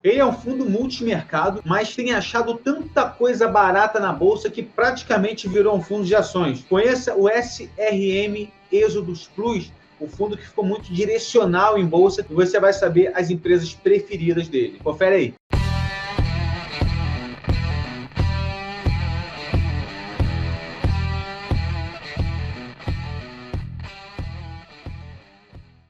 Ele é um fundo multimercado, mas tem achado tanta coisa barata na bolsa que praticamente virou um fundo de ações. Conheça o SRM Êxodos Plus, o fundo que ficou muito direcional em bolsa, e você vai saber as empresas preferidas dele. Confere aí.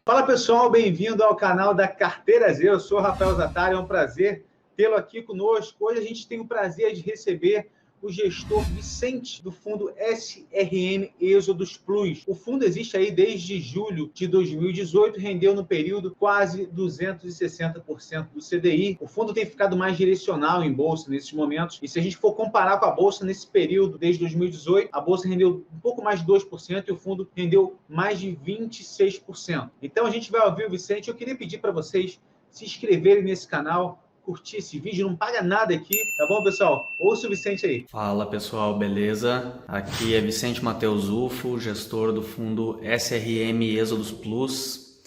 Fala pessoal, bem-vindo ao canal da Carteira Z. Eu sou o Rafael Zattari, é um prazer tê-lo aqui conosco. Hoje a gente tem o prazer de receber o gestor Vicente do fundo SRM Êxodos Plus. O fundo existe aí desde julho de 2018, rendeu no período quase 260% do CDI. O fundo tem ficado mais direcional em bolsa nesses momentos, e se a gente for comparar com a bolsa nesse período, desde 2018, a bolsa rendeu um pouco mais de 2% e o fundo rendeu mais de 26%. Então a gente vai ouvir o Vicente. Eu queria pedir para vocês se inscreverem nesse canal, curtir esse vídeo, não paga nada aqui, tá bom, pessoal? Ouça o Vicente aí. Fala pessoal, beleza? Aqui é Vicente Matheus Ufo, gestor do fundo SRM Êxodos Plus,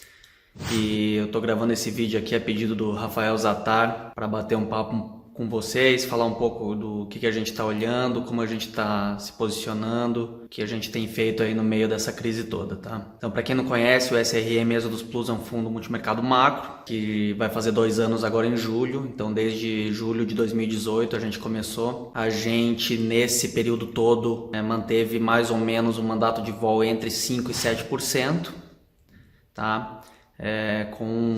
e eu tô gravando esse vídeo aqui a pedido do Rafael Zattari para bater um papo com vocês, falar um pouco do que a gente está olhando, como a gente está se posicionando, o que a gente tem feito aí no meio dessa crise toda, tá? Então, para quem não conhece, o SRM Êxodos Plus é um fundo multimercado macro, que vai fazer 2 anos agora em julho. Então, desde julho de 2018 a gente começou. A gente, nesse período todo, manteve mais ou menos um mandato de vol entre 5% e 7%, tá? Com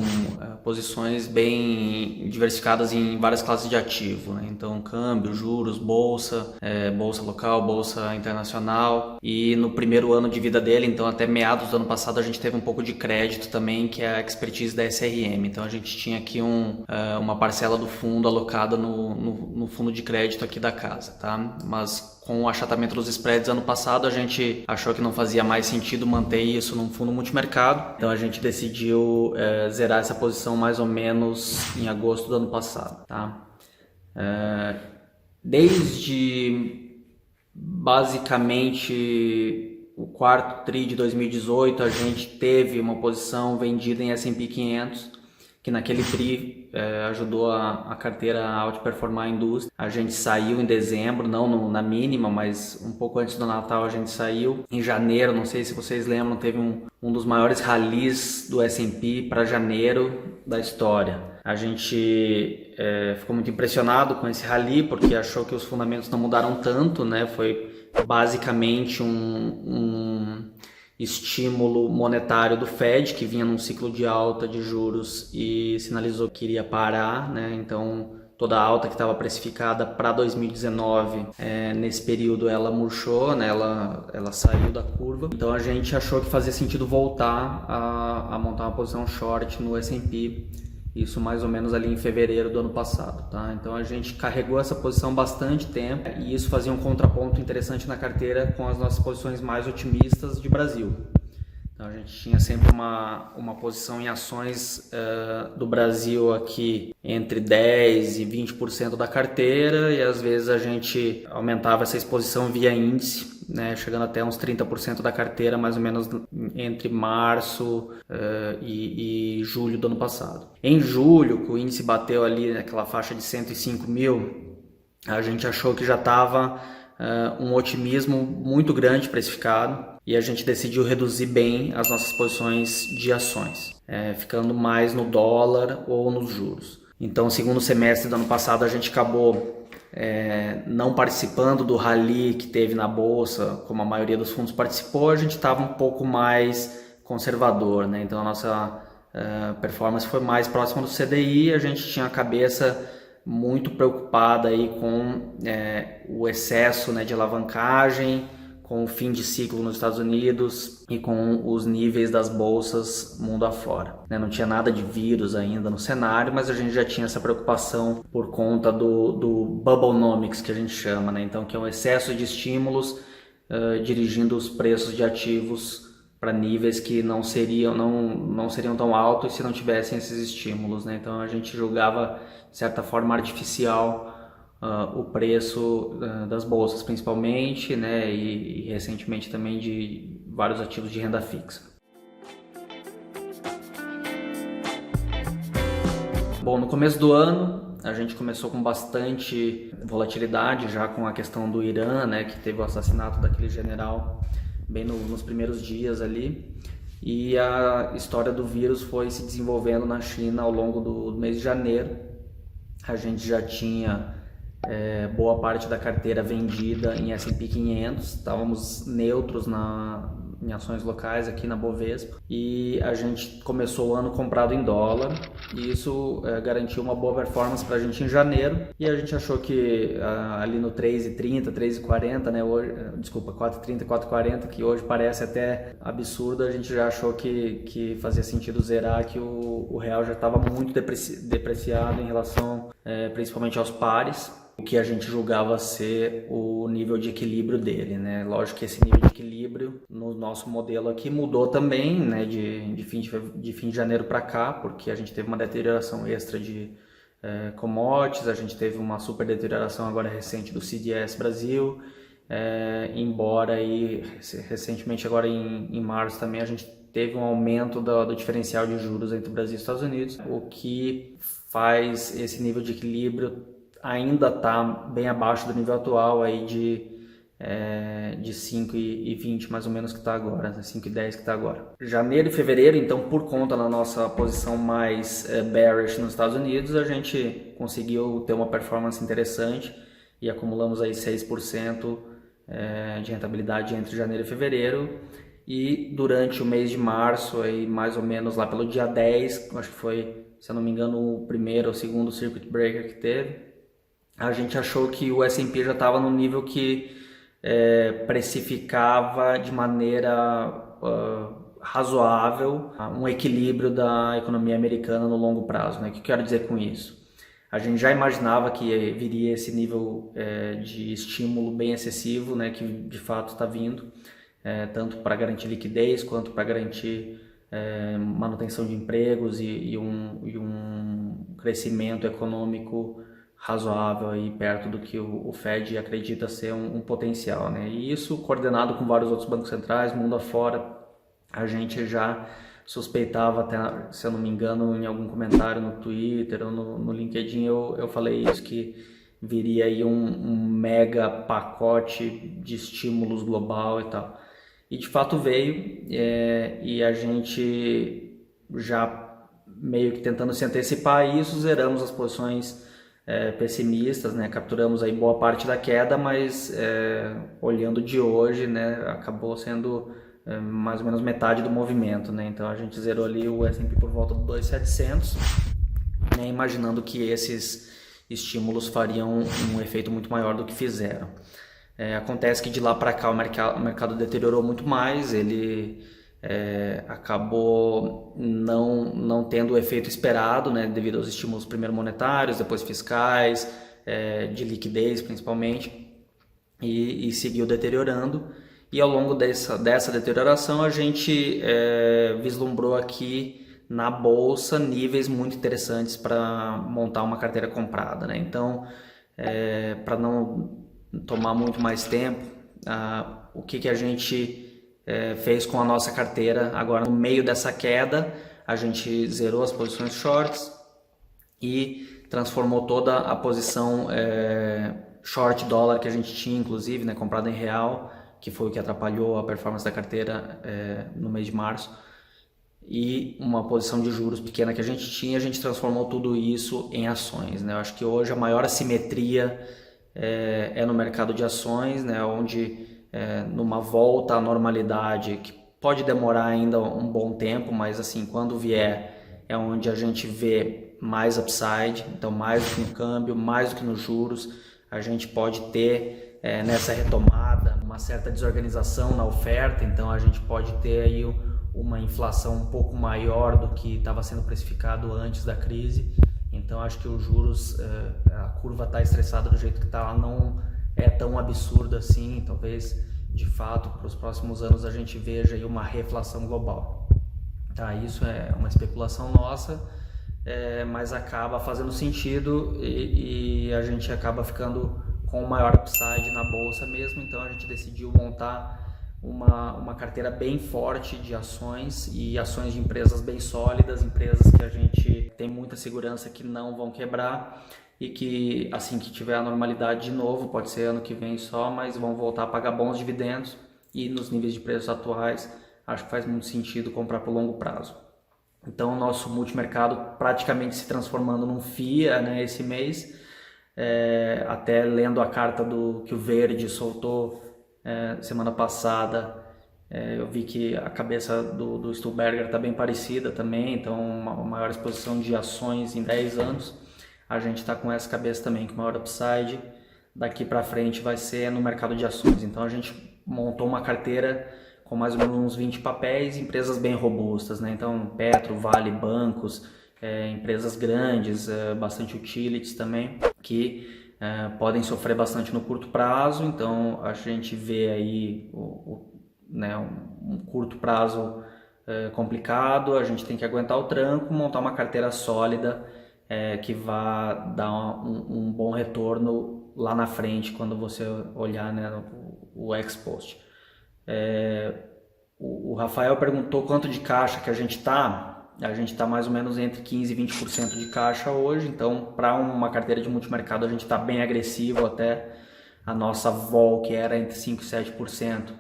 posições bem diversificadas em várias classes de ativo, né? Então, câmbio, juros, bolsa, bolsa local, bolsa internacional. E no primeiro ano de vida dele, então até meados do ano passado, a gente teve um pouco de crédito também, que é a expertise da SRM. Então a gente tinha aqui uma parcela do fundo alocada no fundo de crédito aqui da casa, tá? Mas com o achatamento dos spreads ano passado, a gente achou que não fazia mais sentido manter isso num fundo multimercado. Então a gente decidiu zerar essa posição mais ou menos em agosto do ano passado, tá? Desde basicamente o quarto tri de 2018, a gente teve uma posição vendida em S&P 500, que naquele tri ajudou a carteira a outperformar a indústria. A gente saiu em dezembro, não na mínima, mas um pouco antes do Natal a gente saiu. Em janeiro, não sei se vocês lembram, teve um dos maiores rallies do S&P para janeiro da história. A gente ficou muito impressionado com esse rally, porque achou que os fundamentos não mudaram tanto, né? Foi basicamente um estímulo monetário do Fed, que vinha num ciclo de alta de juros e sinalizou que iria parar, né? Então toda a alta que estava precificada para 2019, nesse período ela murchou, né? Ela saiu da curva. Então a gente achou que fazia sentido voltar a montar uma posição short no S&P, isso mais ou menos ali em fevereiro do ano passado, tá? Então a gente carregou essa posição bastante tempo, e isso fazia um contraponto interessante na carteira com as nossas posições mais otimistas de Brasil. Então a gente tinha sempre uma posição em ações do Brasil aqui entre 10% e 20% da carteira, e às vezes a gente aumentava essa exposição via índice, né, chegando até uns 30% da carteira, mais ou menos entre março e julho do ano passado. Em julho, que o índice bateu ali naquela faixa de 105 mil, a gente achou que já estava um otimismo muito grande precificado, e a gente decidiu reduzir bem as nossas posições de ações, ficando mais no dólar ou nos juros. Então, segundo semestre do ano passado, a gente acabou não participando do rally que teve na bolsa, como a maioria dos fundos participou. A gente estava um pouco mais conservador, né? Então a nossa performance foi mais próxima do CDI. A gente tinha a cabeça muito preocupada aí com o excesso, né, de alavancagem, com o fim de ciclo nos Estados Unidos e com os níveis das bolsas mundo afora. Não tinha nada de vírus ainda no cenário, mas a gente já tinha essa preocupação por conta do Bubblenomics, que a gente chama, né? Então, que é um excesso de estímulos dirigindo os preços de ativos para níveis que não seriam tão altos se não tivessem esses estímulos, né? Então a gente julgava, de certa forma, artificial o preço das bolsas, principalmente, né? E recentemente também de vários ativos de renda fixa. Bom, no começo do ano a gente começou com bastante volatilidade, já com a questão do Irã, né, que teve o assassinato daquele general bem nos primeiros dias ali, e a história do vírus foi se desenvolvendo na China ao longo do mês de janeiro. A gente já tinha boa parte da carteira vendida em S&P 500, estávamos neutros em ações locais aqui na Bovespa, e a gente começou o ano comprado em dólar, e isso garantiu uma boa performance para a gente em janeiro, e a gente achou que ali no 3,30, 3,40, né, hoje, desculpa, 4,30, 4,40, que hoje parece até absurdo, a gente já achou que fazia sentido zerar, que o real já estava muito depreciado em relação principalmente aos pares, o que a gente julgava ser o nível de equilíbrio dele, né? Lógico que esse nível de equilíbrio no nosso modelo aqui mudou também, né? De fim de janeiro para cá, porque a gente teve uma deterioração extra de commodities, a gente teve uma super deterioração agora recente do CDS Brasil, embora aí recentemente agora em março também a gente teve um aumento do diferencial de juros entre o Brasil e os Estados Unidos, o que faz esse nível de equilíbrio ainda está bem abaixo do nível atual aí de 5,20 mais ou menos que está agora, 5,10 que está agora. Janeiro e fevereiro, então, por conta da nossa posição mais bearish nos Estados Unidos, a gente conseguiu ter uma performance interessante e acumulamos aí 6% de rentabilidade entre janeiro e fevereiro. E durante o mês de março, aí mais ou menos lá pelo dia 10, acho que foi, se eu não me engano, o primeiro ou segundo circuit breaker que teve, a gente achou que o S&P já estava no nível que precificava de maneira razoável um equilíbrio da economia americana no longo prazo, né? O que eu quero dizer com isso? A gente já imaginava que viria esse nível de estímulo bem excessivo, né? Que de fato está vindo, tanto para garantir liquidez quanto para garantir manutenção de empregos e um crescimento econômico razoável aí perto do que o Fed acredita ser um potencial, né? E isso coordenado com vários outros bancos centrais, mundo afora, a gente já suspeitava, até se eu não me engano, em algum comentário no Twitter ou no LinkedIn eu falei isso, que viria aí um mega pacote de estímulos global e tal. E de fato veio, e a gente já meio que tentando se antecipar a isso, zeramos as posições pessimistas, né? Capturamos aí boa parte da queda, mas olhando de hoje, né, acabou sendo mais ou menos metade do movimento, né? Então a gente zerou ali o S&P por volta do 2.700, né, imaginando que esses estímulos fariam um efeito muito maior do que fizeram. Acontece que de lá para cá o mercado deteriorou muito mais, ele acabou não tendo o efeito esperado, né, devido aos estímulos primeiro monetários, depois fiscais, de liquidez principalmente, e seguiu deteriorando. E ao longo dessa deterioração a gente vislumbrou aqui na bolsa níveis muito interessantes para montar uma carteira comprada, né? Então, para não tomar muito mais tempo, o que a gente fez com a nossa carteira agora no meio dessa queda, a gente zerou as posições shorts e transformou toda a posição short dólar que a gente tinha, inclusive, né, comprada em real, que foi o que atrapalhou a performance da carteira no mês de março, e uma posição de juros pequena que a gente transformou tudo isso em ações, né? Eu acho que hoje a maior assimetria no mercado de ações, né, onde numa volta à normalidade, que pode demorar ainda um bom tempo, mas assim, quando vier, é onde a gente vê mais upside, então mais do que no câmbio, mais do que nos juros, a gente pode ter nessa retomada uma certa desorganização na oferta, então a gente pode ter aí uma inflação um pouco maior do que estava sendo precificado antes da crise. Então acho que os juros, a curva está estressada do jeito que está, não é tão absurdo assim, talvez de fato para os próximos anos a gente veja aí uma reflação global. Tá, isso é uma especulação nossa, mas acaba fazendo sentido e a gente acaba ficando com o maior upside na bolsa mesmo, então a gente decidiu montar uma carteira bem forte de ações e ações de empresas bem sólidas, empresas que a gente tem muita segurança que não vão quebrar e que assim que tiver a normalidade de novo, pode ser ano que vem só, mas vão voltar a pagar bons dividendos e nos níveis de preços atuais, acho que faz muito sentido comprar por longo prazo. Então o nosso multimercado praticamente se transformando num FIA, né, esse mês, até lendo a carta que o Verde soltou semana passada, eu vi que a cabeça do Stuhlberger está bem parecida também, então uma maior exposição de ações em 10 anos. A gente está com essa cabeça também, que o maior upside daqui para frente vai ser no mercado de ações. Então a gente montou uma carteira com mais ou menos uns 20 papéis, empresas bem robustas, né? Então Petro, Vale, bancos, empresas grandes, bastante utilities também, que podem sofrer bastante no curto prazo. Então a gente vê aí né, um curto prazo complicado, a gente tem que aguentar o tranco, montar uma carteira sólida que vá dar um bom retorno lá na frente quando você olhar, né, o ex-post. O Rafael perguntou quanto de caixa que a gente está. A gente está mais ou menos entre 15% e 20% de caixa hoje, então para uma carteira de multimercado a gente está bem agressivo, até a nossa vol, que era entre 5% e 7%,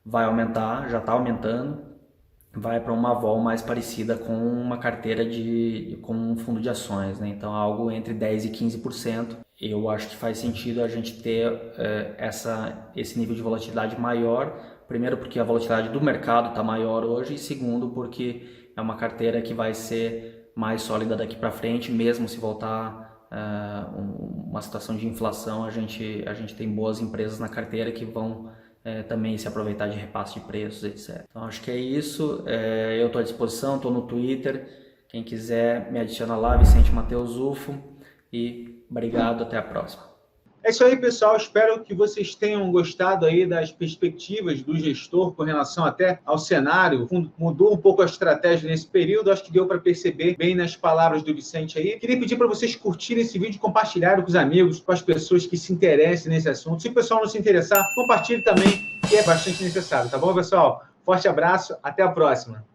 vai aumentar, já está aumentando, vai para uma vol mais parecida com uma carteira com um fundo de ações, né? Então algo entre 10% e 15%. Eu acho que faz sentido a gente ter esse nível de volatilidade maior, primeiro porque a volatilidade do mercado está maior hoje, e segundo porque é uma carteira que vai ser mais sólida daqui para frente, mesmo se voltar uma situação de inflação, a gente tem boas empresas na carteira que vão também se aproveitar de repasse de preços, etc. Então acho que é isso, eu estou à disposição, estou no Twitter, quem quiser me adiciona lá, Vicente Mateus Ufo, e obrigado, até a próxima. É isso aí, pessoal. Espero que vocês tenham gostado aí das perspectivas do gestor com relação até ao cenário. O fundo mudou um pouco a estratégia nesse período. Acho que deu para perceber bem nas palavras do Vicente aí. Queria pedir para vocês curtirem esse vídeo, compartilharem com os amigos, com as pessoas que se interessem nesse assunto. Se o pessoal não se interessar, compartilhe também, que é bastante necessário. Tá bom, pessoal? Forte abraço. Até a próxima.